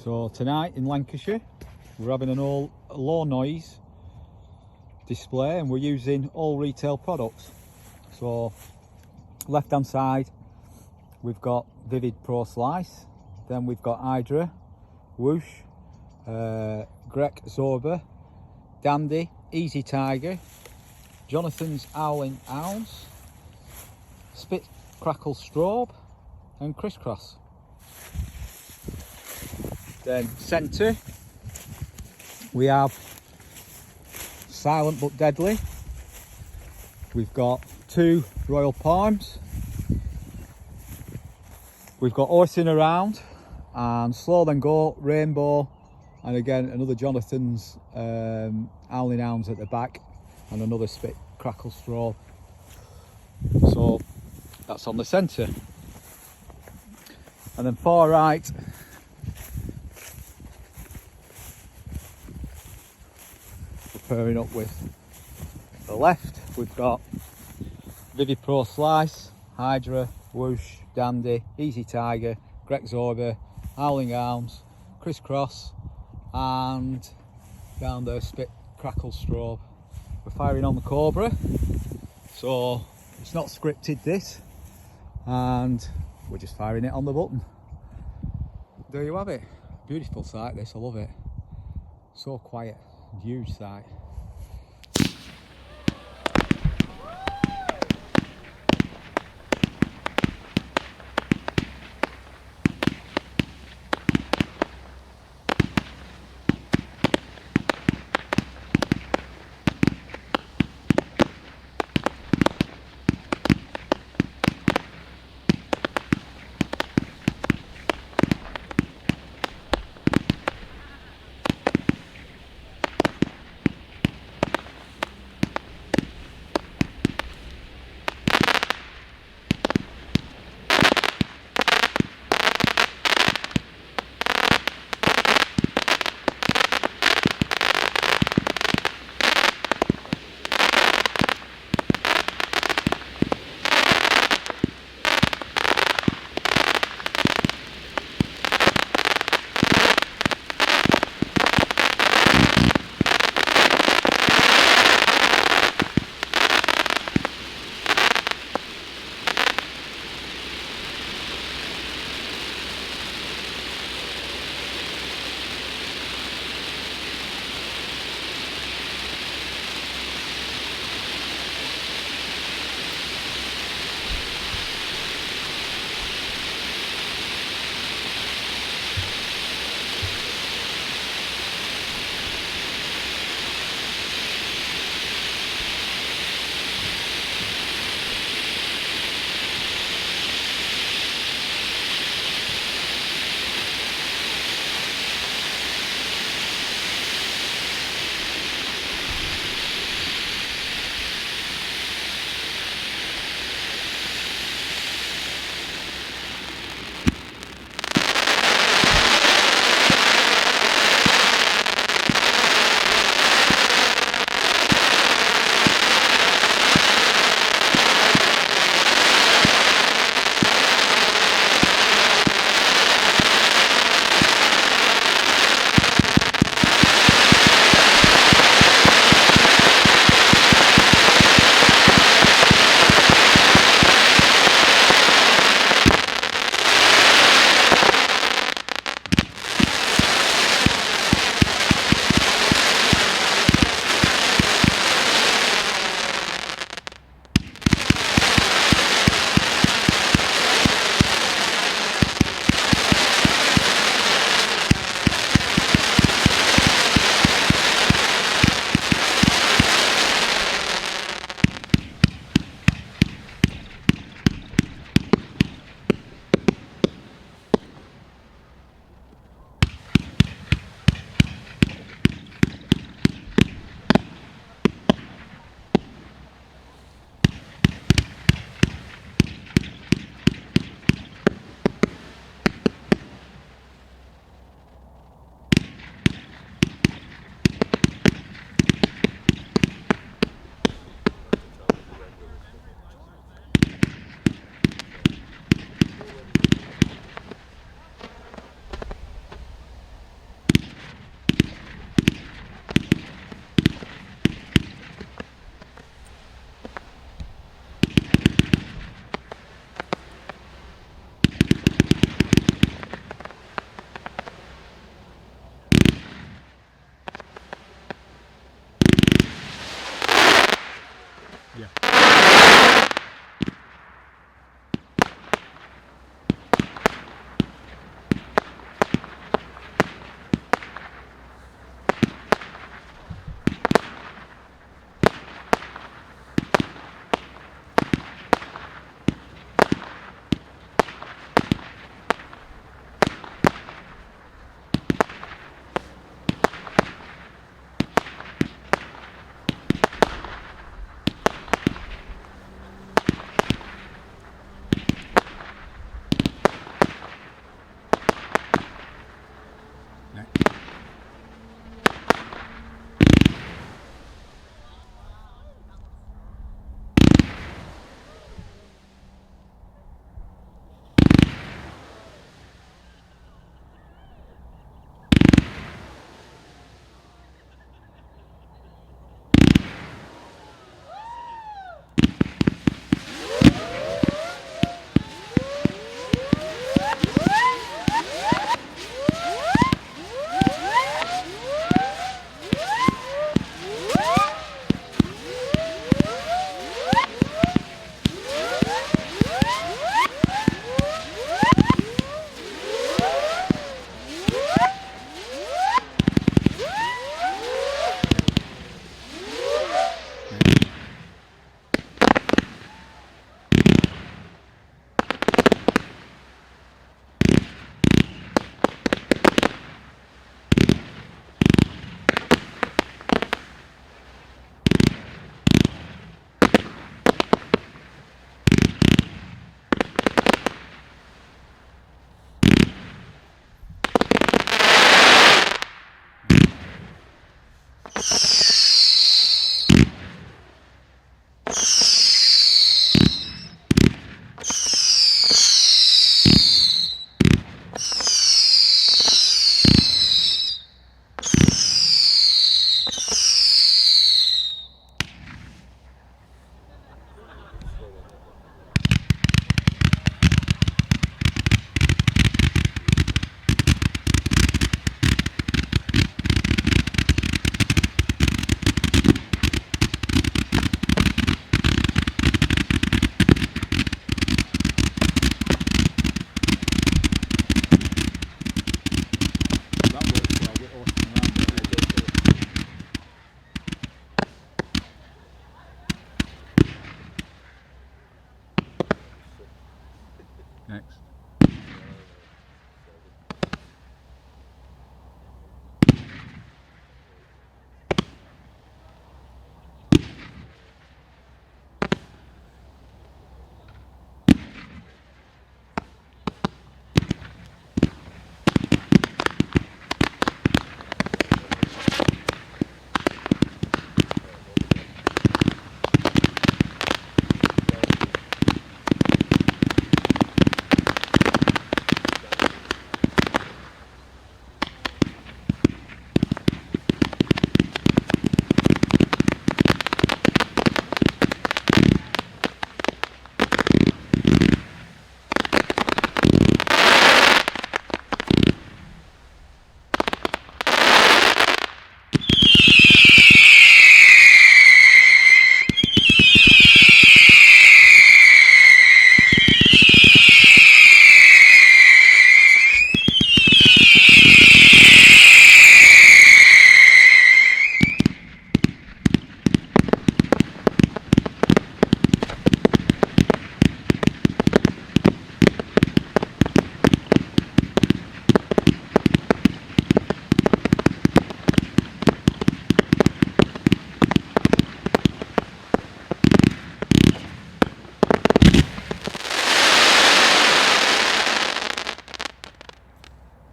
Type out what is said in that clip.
So tonight in Lancashire we're having an all low noise display and we're using all retail products. So left hand side we've got Vivid Pro Slice, then we've got Hydra, Whoosh, Grek Zorba, Dandy, Easy Tiger, Jonathan's Howling Hounds, Spit Crackle Strobe and Crisscross. Then centre we have Silent but Deadly, we've got two Royal Palms, we've got Horsing Around and Slow Then Go, Rainbow, and again another Jonathan's Howling Hounds at the back and another Spit Crackle Strobe. So that's on the centre. And then far right we're pairing up with the left, we've got Vivid Pro Slice, Hydra, Whoosh, Dandy, Easy Tiger, Grek Zorba, Howling Hounds, Crisscross, and down there Spit Crackle Strobe. We're firing on the Cobra, so it's not scripted this, and we're just firing it on the button. There you have it. Beautiful sight this, I love it. So quiet, huge sight.